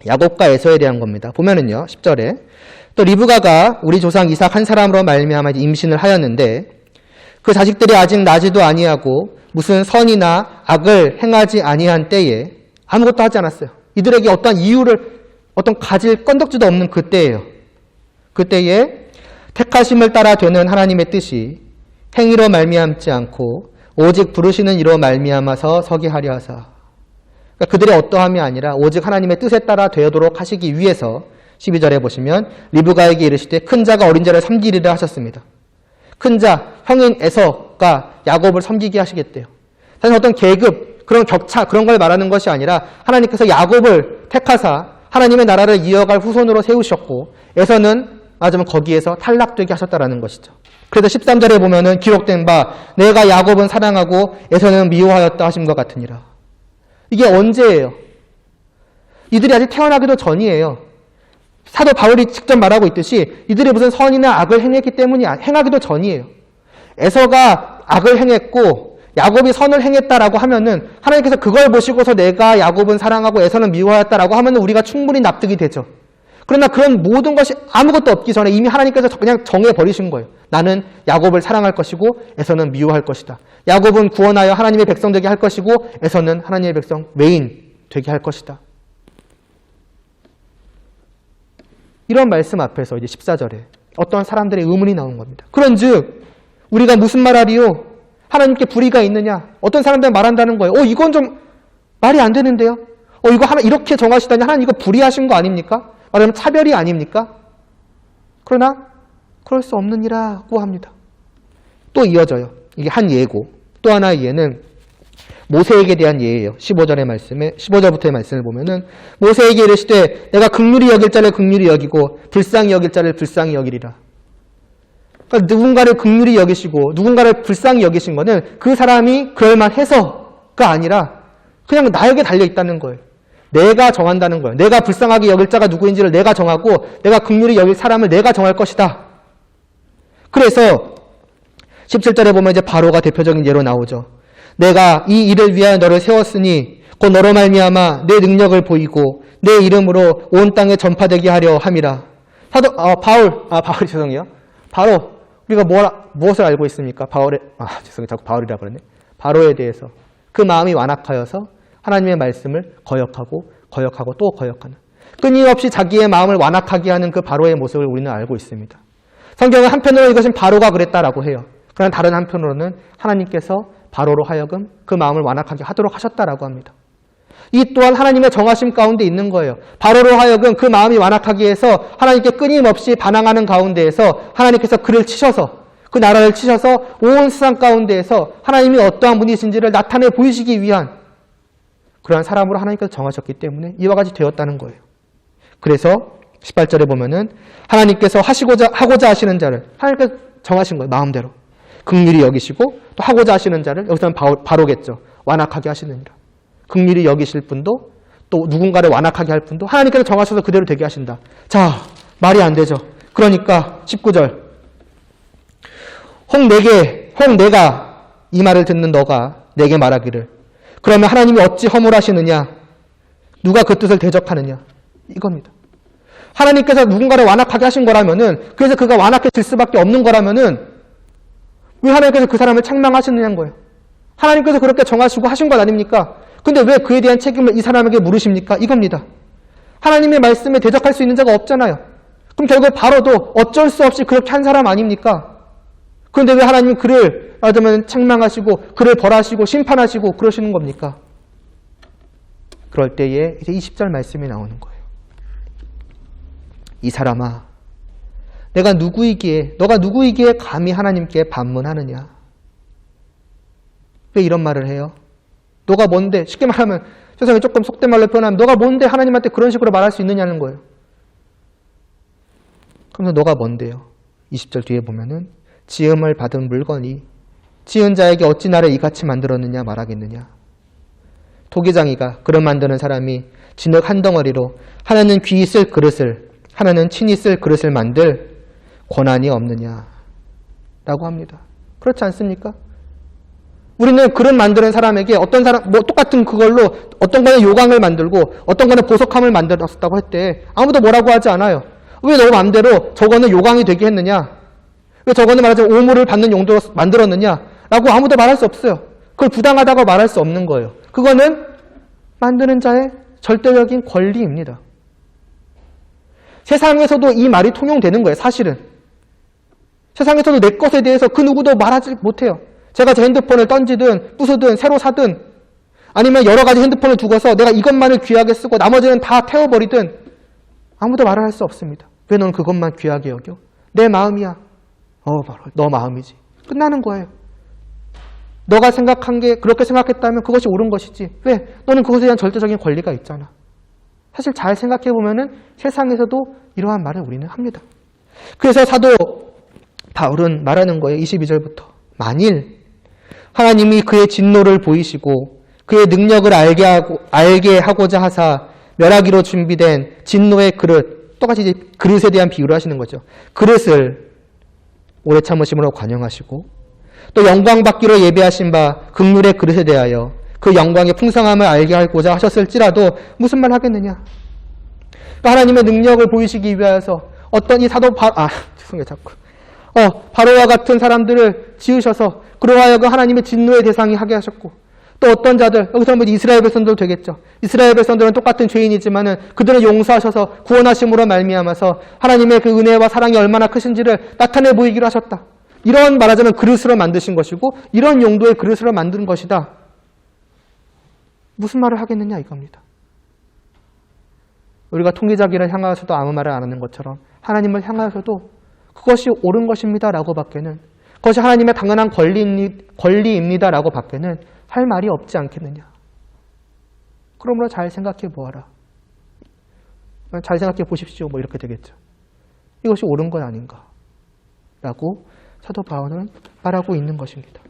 S1: 야곱과 에서에 대한 겁니다. 보면은요, 10절에 또 리브가가 우리 조상 이삭 한 사람으로 말미암아 임신을 하였는데 그 자식들이 아직 나지도 아니하고 무슨 선이나 악을 행하지 아니한 때에 아무것도 하지 않았어요. 이들에게 어떤 이유를 가질 건덕지도 없는 그때예요. 그때에 택하심을 따라 되는 하나님의 뜻이 행위로 말미암지 않고 오직 부르시는 이로 말미암아서 서게 하려 하사. 그러니까 그들의 어떠함이 아니라 오직 하나님의 뜻에 따라 되도록 하시기 위해서 12절에 보시면 리브가에게 이르시되 큰 자가 어린 자를 섬기리라 하셨습니다. 큰 자, 형인 에서가 야곱을 섬기게 하시겠대요. 사실 어떤 계급, 그런 격차, 그런 걸 말하는 것이 아니라 하나님께서 야곱을 택하사 하나님의 나라를 이어갈 후손으로 세우셨고 에서는 맞으면 거기에서 탈락되게 하셨다라는 것이죠. 그래서 13절에 보면은 기록된 바 내가 야곱은 사랑하고 에서는 미워하였다 하심과 같으니라. 이게 언제예요? 이들이 아직 태어나기도 전이에요. 사도 바울이 직접 말하고 있듯이 이들이 무슨 선이나 악을 행했기 때문이 행하기도 전이에요. 에서가 악을 행했고 야곱이 선을 행했다라고 하면은 하나님께서 그걸 보시고서 내가 야곱은 사랑하고 에서는 미워하였다라고 하면은 우리가 충분히 납득이 되죠. 그러나 그런 모든 것이 아무것도 없기 전에 이미 하나님께서 그냥 정해버리신 거예요. 나는 야곱을 사랑할 것이고 에서는 미워할 것이다. 야곱은 구원하여 하나님의 백성 되게 할 것이고 에서는 하나님의 백성 외인 되게 할 것이다. 이런 말씀 앞에서 이제 14절에 어떠한 사람들의 의문이 나온 겁니다. 그런즉 우리가 무슨 말하리요? 하나님께 불의가 있느냐? 어떤 사람들은 말한다는 거예요. 이건 좀 말이 안 되는데요. 이거 하나 이렇게 정하시다니 하나님 이거 불의하신 거 아닙니까? 말하면 차별이 아닙니까? 그러나 그럴 수 없느니라고 합니다. 또 이어져요. 이게 한 예고. 또 하나의 예는 모세에게 대한 예예요. 15절부터의 말씀을 보면은 모세에게 이르시되 내가 긍휼히 여길 자를 긍휼히 여기고 불쌍히 여길 자를 불쌍히 여기리라. 그러니까 누군가를 긍휼히 여기시고 누군가를 불쌍히 여기신 거는 그 사람이 그럴만해서가 아니라 그냥 나에게 달려 있다는 거예요. 내가 정한다는 거예요. 내가 불쌍하게 여길 자가 누구인지를 내가 정하고 내가 긍휼히 여길 사람을 내가 정할 것이다. 그래서 17절에 보면 이제 바로가 대표적인 예로 나오죠. 내가 이 일을 위하여 너를 세웠으니 곧 너로 말미암아 내 능력을 보이고 내 이름으로 온 땅에 전파되게 하려 함이라. 바울이 죄송해요. 바로 우리가 무엇을 알고 있습니까? 자꾸 바울이라 그러네. 바로에 대해서 그 마음이 완악하여서 하나님의 말씀을 거역하고 또 거역하는, 끊임없이 자기의 마음을 완악하게 하는 그 바로의 모습을 우리는 알고 있습니다. 성경은 한편으로 이것은 바로가 그랬다라고 해요. 그러나 다른 한편으로는 하나님께서 바로로 하여금 그 마음을 완악하게 하도록 하셨다라고 합니다. 이 또한 하나님의 정하심 가운데 있는 거예요. 바로로 하여금 그 마음이 완악하게 해서 하나님께 끊임없이 반항하는 가운데에서 하나님께서 그를 치셔서, 그 나라를 치셔서 온 세상 가운데에서 하나님이 어떠한 분이신지를 나타내 보이시기 위한 그러한 사람으로 하나님께서 정하셨기 때문에 이와 같이 되었다는 거예요. 그래서 18절에 보면은 하나님께서 하고자 하시는 자를 하나님께서 정하신 거예요. 마음대로. 긍휼히 여기시고 또 하고자 하시는 자를, 여기서는 바로겠죠. 완악하게 하시느니라. 긍휼히 여기실 분도 또 누군가를 완악하게 할 분도 하나님께서 정하셔서 그대로 되게 하신다. 자, 말이 안 되죠. 그러니까 19절. 혹 내가 이 말을 듣는 너가 내게 말하기를 그러면 하나님이 어찌 허물하시느냐? 누가 그 뜻을 대적하느냐? 이겁니다. 하나님께서 누군가를 완악하게 하신 거라면은, 그래서 그가 완악해질 수밖에 없는 거라면은 왜 하나님께서 그 사람을 책망하시느냐는 거예요. 하나님께서 그렇게 정하시고 하신 것 아닙니까? 근데 왜 그에 대한 책임을 이 사람에게 물으십니까? 이겁니다. 하나님의 말씀에 대적할 수 있는 자가 없잖아요. 그럼 결국 바로도 어쩔 수 없이 그렇게 한 사람 아닙니까? 그런데 왜 하나님은 그를 말하자면 책망하시고 그를 벌하시고 심판하시고 그러시는 겁니까? 그럴 때에 이제 20절 말씀이 나오는 거예요. 이 사람아, 너가 누구이기에 감히 하나님께 반문하느냐? 왜 이런 말을 해요? 너가 뭔데? 쉽게 말하면 세상에 조금 속된 말로 표현하면 너가 뭔데 하나님한테 그런 식으로 말할 수 있느냐는 거예요. 그러면서 너가 뭔데요? 20절 뒤에 보면은 지음을 받은 물건이 지은 자에게 어찌 나를 이같이 만들었느냐 말하겠느냐. 토기장이가 그릇 만드는 사람이 진흙 한 덩어리로 하나는 귀히 쓸 그릇을 하나는 친히 쓸 그릇을 만들 권한이 없느냐 라고 합니다. 그렇지 않습니까? 우리는 그릇 만드는 사람에게 어떤 사람 똑같은 그걸로 어떤 거는 요강을 만들고 어떤 거는 보석함을 만들었다고 했대. 아무도 뭐라고 하지 않아요. 왜 너 마음대로 저거는 요강이 되게 했느냐? 왜 저거는 말하자면 오물을 받는 용도로 만들었느냐? 라고 아무도 말할 수 없어요. 그걸 부당하다고 말할 수 없는 거예요. 그거는 만드는 자의 절대적인 권리입니다. 세상에서도 이 말이 통용되는 거예요. 사실은. 세상에서도 내 것에 대해서 그 누구도 말하지 못해요. 제가 제 핸드폰을 던지든 부수든 새로 사든 아니면 여러 가지 핸드폰을 두고서 내가 이것만을 귀하게 쓰고 나머지는 다 태워버리든 아무도 말을 할 수 없습니다. 왜 너는 그것만 귀하게 여겨? 내 마음이야. 바로 너 마음이지. 끝나는 거예요. 너가 생각한 게 그렇게 생각했다면 그것이 옳은 것이지. 왜? 너는 그것에 대한 절대적인 권리가 있잖아. 사실 잘 생각해보면은 세상에서도 이러한 말을 우리는 합니다. 그래서 사도 바울은 말하는 거예요. 22절부터. 만일 하나님이 그의 진노를 보이시고 그의 능력을 알게 하고자 하사 멸하기로 준비된 진노의 그릇, 똑같이 이제 그릇에 대한 비유를 하시는 거죠. 그릇을 오래 참으심으로 관용하시고 또 영광 받기로 예비하신 바 긍휼의 그릇에 대하여 그 영광의 풍성함을 알게 하고자 하셨을지라도 무슨 말 하겠느냐. 하나님의 능력을 보이시기 위하여서 어떤 이 사도 바로와 같은 사람들을 지으셔서 그로 하여금 하나님의 진노의 대상이 하게 하셨고 또 어떤 자들, 여기서 뭐 이스라엘 백성도 되겠죠. 이스라엘 백성들은 똑같은 죄인이지만은 그들을 용서하셔서 구원하심으로 말미암아서 하나님의 그 은혜와 사랑이 얼마나 크신지를 나타내 보이기로 하셨다. 이런 말하자면 그릇으로 만드신 것이고 이런 용도의 그릇으로 만든 것이다. 무슨 말을 하겠느냐 이겁니다. 우리가 통기자기를 향하여서도 아무 말을 안 하는 것처럼 하나님을 향하여서도 그것이 옳은 것입니다 라고 밖에는, 그것이 하나님의 당연한 권리입니다 라고 밖에는 할 말이 없지 않겠느냐. 그러므로 잘 생각해 보아라. 잘 생각해 보십시오. 뭐 이렇게 되겠죠. 이것이 옳은 건 아닌가 라고 사도 바울은 말하고 있는 것입니다.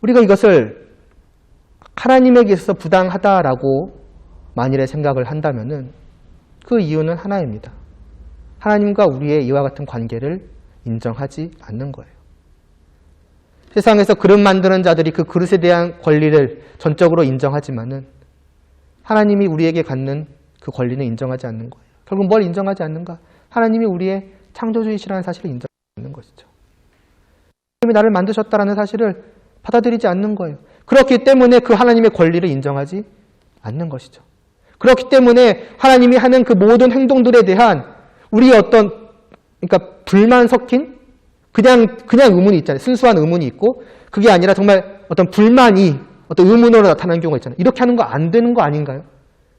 S1: 우리가 이것을 하나님에게 있어서 부당하다라고 만일에 생각을 한다면은 그 이유는 하나입니다. 하나님과 우리의 이와 같은 관계를 인정하지 않는 거예요. 세상에서 그릇 만드는 자들이 그 그릇에 대한 권리를 전적으로 인정하지만은 하나님이 우리에게 갖는 그 권리는 인정하지 않는 거예요. 결국 뭘 인정하지 않는가? 하나님이 우리의 창조주이시라는 사실을 인정하지 않는 것이죠. 하나님이 나를 만드셨다라는 사실을 받아들이지 않는 거예요. 그렇기 때문에 그 하나님의 권리를 인정하지 않는 것이죠. 그렇기 때문에 하나님이 하는 그 모든 행동들에 대한 우리의 어떤 그러니까 불만 섞인 그냥 의문이 있잖아요. 순수한 의문이 있고 그게 아니라 정말 어떤 불만이 어떤 의문으로 나타나는 경우가 있잖아요. 이렇게 하는 거 안 되는 거 아닌가요?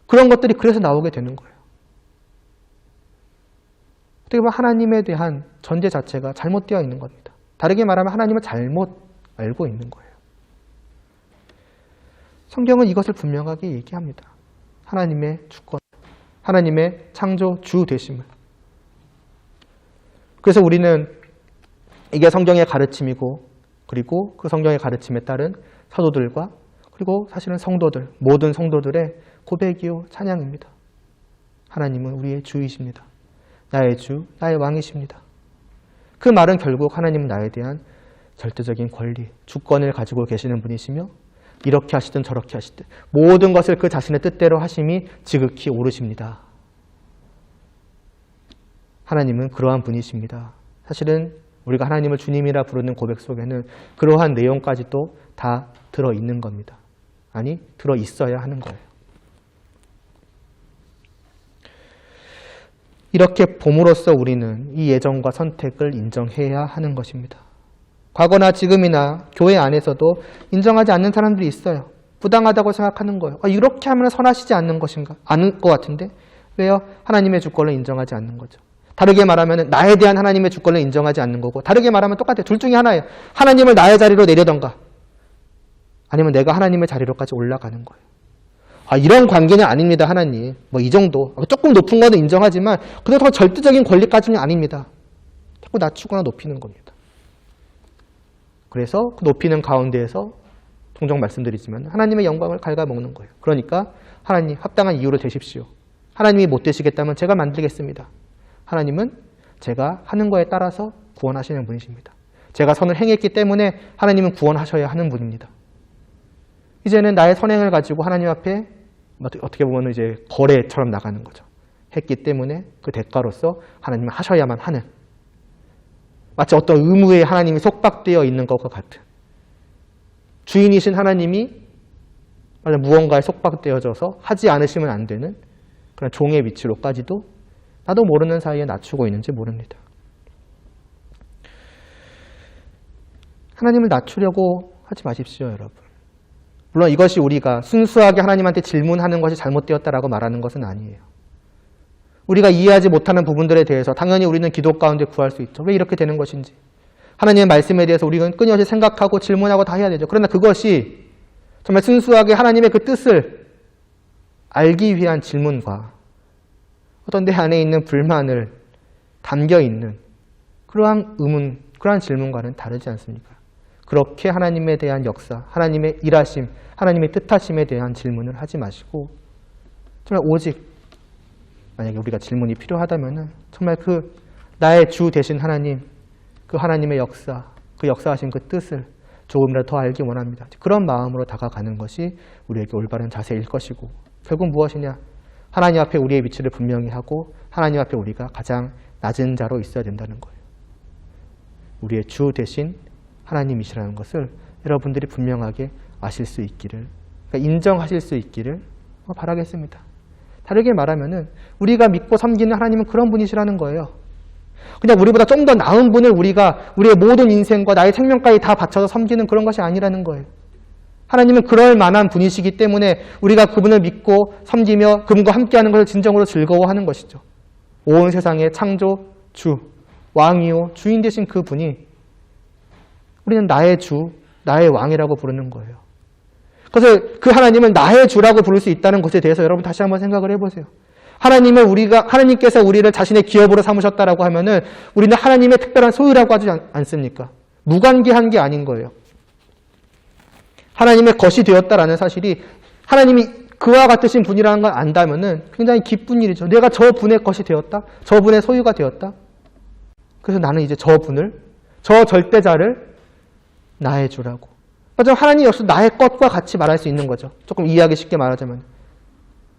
S1: 그런 것들이 그래서 나오게 되는 거예요. 어떻게 보면 하나님에 대한 전제 자체가 잘못되어 있는 겁니다. 다르게 말하면 하나님을 잘못 알고 있는 거예요. 성경은 이것을 분명하게 얘기합니다. 하나님의 주권, 하나님의 창조 주 되심을. 그래서 우리는 이게 성경의 가르침이고 그리고 그 성경의 가르침에 따른 사도들과 그리고 사실은 성도들, 모든 성도들의 고백이요 찬양입니다. 하나님은 우리의 주이십니다. 나의 주, 나의 왕이십니다. 그 말은 결국 하나님은 나에 대한 절대적인 권리, 주권을 가지고 계시는 분이시며 이렇게 하시든 저렇게 하시든 모든 것을 그 자신의 뜻대로 하심이 지극히 옳으십니다. 하나님은 그러한 분이십니다. 사실은 우리가 하나님을 주님이라 부르는 고백 속에는 그러한 내용까지도 다 들어있는 겁니다. 아니, 들어있어야 하는 거예요. 이렇게 봄으로써 우리는 이 예정과 선택을 인정해야 하는 것입니다. 과거나 지금이나 교회 안에서도 인정하지 않는 사람들이 있어요. 부당하다고 생각하는 거예요. 이렇게 하면 선하시지 않는 것인가? 않을 것 같은데 왜요? 하나님의 주권을 인정하지 않는 거죠. 다르게 말하면 나에 대한 하나님의 주권을 인정하지 않는 거고 다르게 말하면 똑같아요. 둘 중에 하나예요. 하나님을 나의 자리로 내려던가 아니면 내가 하나님의 자리로까지 올라가는 거예요. 이런 관계는 아닙니다. 하나님. 이 정도. 조금 높은 거는 인정하지만 그렇다고 절대적인 권리까지는 아닙니다. 자꾸 낮추거나 높이는 겁니다. 그래서 그 높이는 가운데에서 종종 말씀드리지만 하나님의 영광을 갉아먹는 거예요. 그러니까 하나님 합당한 이유를 대십시오. 하나님이 못 되시겠다면 제가 만들겠습니다. 하나님은 제가 하는 거에 따라서 구원하시는 분이십니다. 제가 선을 행했기 때문에 하나님은 구원하셔야 하는 분입니다. 이제는 나의 선행을 가지고 하나님 앞에 어떻게 보면 이제 거래처럼 나가는 거죠. 했기 때문에 그 대가로서 하나님은 하셔야만 하는 마치 어떤 의무에 하나님이 속박되어 있는 것과 같은 주인이신 하나님이 무언가에 속박되어져서 하지 않으시면 안 되는 그런 종의 위치로까지도 나도 모르는 사이에 낮추고 있는지 모릅니다. 하나님을 낮추려고 하지 마십시오, 여러분. 물론 이것이 우리가 순수하게 하나님한테 질문하는 것이 잘못되었다라고 말하는 것은 아니에요. 우리가 이해하지 못하는 부분들에 대해서 당연히 우리는 기도 가운데 구할 수 있죠. 왜 이렇게 되는 것인지. 하나님의 말씀에 대해서 우리는 끊임없이 생각하고 질문하고 다 해야 되죠. 그러나 그것이 정말 순수하게 하나님의 그 뜻을 알기 위한 질문과 어떤 내 안에 있는 불만을 담겨있는 그러한 의문, 그러한 질문과는 다르지 않습니까? 그렇게 하나님에 대한 역사, 하나님의 일하심, 하나님의 뜻하심에 대한 질문을 하지 마시고 정말 오직 만약에 우리가 질문이 필요하다면 정말 그 나의 주 되신 하나님, 그 하나님의 역사, 그 역사하신 그 뜻을 조금이라도 더 알기 원합니다. 그런 마음으로 다가가는 것이 우리에게 올바른 자세일 것이고 결국 무엇이냐? 하나님 앞에 우리의 위치를 분명히 하고 하나님 앞에 우리가 가장 낮은 자로 있어야 된다는 거예요. 우리의 주 되신 하나님이시라는 것을 여러분들이 분명하게 아실 수 있기를, 그러니까 인정하실 수 있기를 바라겠습니다. 다르게 말하면은 우리가 믿고 섬기는 하나님은 그런 분이시라는 거예요. 그냥 우리보다 좀 더 나은 분을 우리가 우리의 모든 인생과 나의 생명까지 다 바쳐서 섬기는 그런 것이 아니라는 거예요. 하나님은 그럴 만한 분이시기 때문에 우리가 그분을 믿고 섬기며 그분과 함께하는 것을 진정으로 즐거워하는 것이죠. 온 세상의 창조 주, 왕이요 주인 되신 그 분이 우리는 나의 주, 나의 왕이라고 부르는 거예요. 그래서 그 하나님을 나의 주라고 부를 수 있다는 것에 대해서 여러분 다시 한번 생각을 해보세요. 하나님께서 우리를 자신의 기업으로 삼으셨다라고 하면은 우리는 하나님의 특별한 소유라고 하지 않습니까? 무관계한 게 아닌 거예요. 하나님의 것이 되었다라는 사실이 하나님이 그와 같으신 분이라는 걸 안다면은 굉장히 기쁜 일이죠. 내가 저 분의 것이 되었다. 저 분의 소유가 되었다. 그래서 나는 이제 저 분을, 저 절대자를 나의 주라고. 맞아, 하나님 역시 나의 것과 같이 말할 수 있는 거죠. 조금 이해하기 쉽게 말하자면.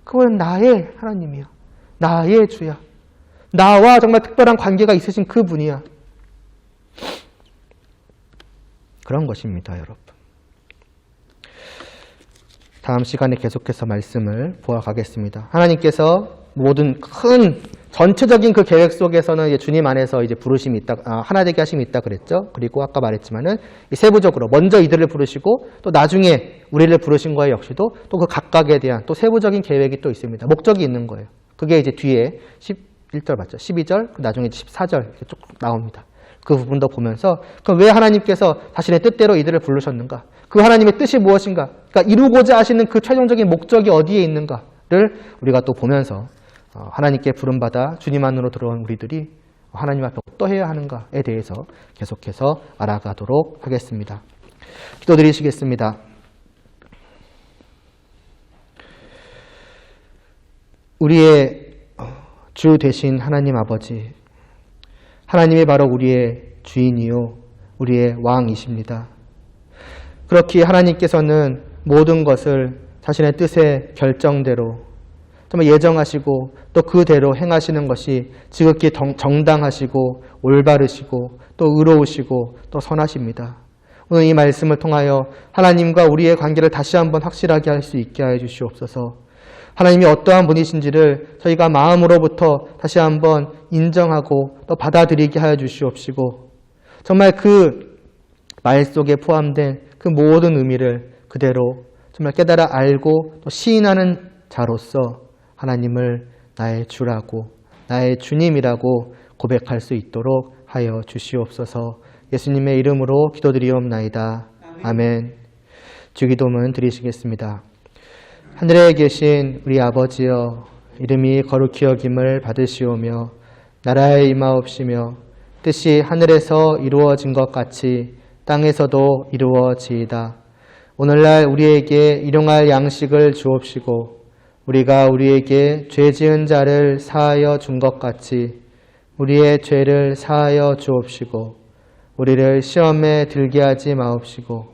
S1: 그건 나의 하나님이야. 나의 주야. 나와 정말 특별한 관계가 있으신 그 분이야. 그런 것입니다, 여러분. 다음 시간에 계속해서 말씀을 보아가겠습니다. 하나님께서 모든 큰 전체적인 그 계획 속에서는 이제 주님 안에서 이제 부르심이 있다, 하나 되게 하심이 있다 그랬죠. 그리고 아까 말했지만은 세부적으로 먼저 이들을 부르시고 또 나중에 우리를 부르신 거에 역시도 또 그 각각에 대한 또 세부적인 계획이 또 있습니다. 목적이 있는 거예요. 그게 이제 뒤에 11절 맞죠? 12절, 나중에 14절 이렇게 쭉 나옵니다. 그 부분도 보면서 그럼 왜 하나님께서 자신의 뜻대로 이들을 부르셨는가? 그 하나님의 뜻이 무엇인가? 그러니까 이루고자 하시는 그 최종적인 목적이 어디에 있는가를 우리가 또 보면서 하나님께 부름받아 주님 안으로 들어온 우리들이 하나님 앞에 어떠해야 하는가에 대해서 계속해서 알아가도록 하겠습니다. 기도드리시겠습니다. 우리의 주 되신 하나님 아버지, 하나님이 바로 우리의 주인이요 우리의 왕이십니다. 그렇기에 하나님께서는 모든 것을 자신의 뜻의 결정대로 정말 예정하시고 또 그대로 행하시는 것이 지극히 정당하시고 올바르시고 또 의로우시고 또 선하십니다. 오늘 이 말씀을 통하여 하나님과 우리의 관계를 다시 한번 확실하게 할 수 있게 하여 주시옵소서. 하나님이 어떠한 분이신지를 저희가 마음으로부터 다시 한번 인정하고 또 받아들이게 하여 주시옵시고 정말 그 말 속에 포함된 그 모든 의미를 그대로 정말 깨달아 알고 또 시인하는 자로서 하나님을 나의 주라고 나의 주님이라고 고백할 수 있도록 하여 주시옵소서. 예수님의 이름으로 기도드리옵나이다. 아멘. 주기도문 드리시겠습니다. 하늘에 계신 우리 아버지여, 이름이 거룩히 여김을 받으시오며 나라에 임하옵시며 뜻이 하늘에서 이루어진 것 같이 땅에서도 이루어지이다. 오늘날 우리에게 일용할 양식을 주옵시고 우리가 우리에게 죄 지은 자를 사하여 준 것 같이 우리의 죄를 사하여 주옵시고 우리를 시험에 들게 하지 마옵시고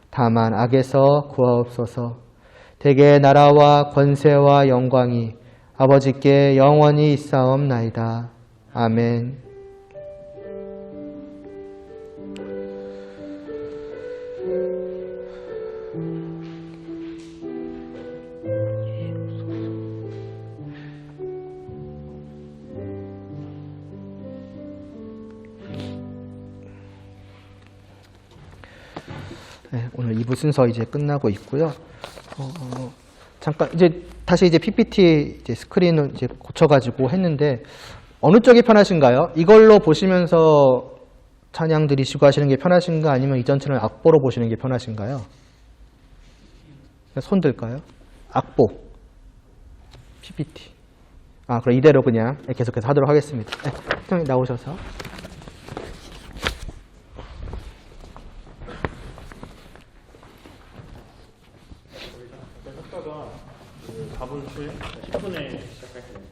S1: 다만 악에서 구하옵소서. 대개 나라와 권세와 영광이 아버지께 영원히 있사옵나이다. 아멘. 네, 오늘 2부 순서 이제 끝나고 있고요. 잠깐 다시 PPT 스크린을 고쳐가지고 했는데 어느 쪽이 편하신가요? 이걸로 보시면서 찬양 드리시고 하시는 게 편하신가 아니면 이전처럼 악보로 보시는 게 편하신가요? 손 들까요? 악보, PPT. 그럼 이대로 그냥 계속해서 하도록 하겠습니다. 네, 형님 나오셔서.
S2: 하다가 4분 10분에 시작할게요.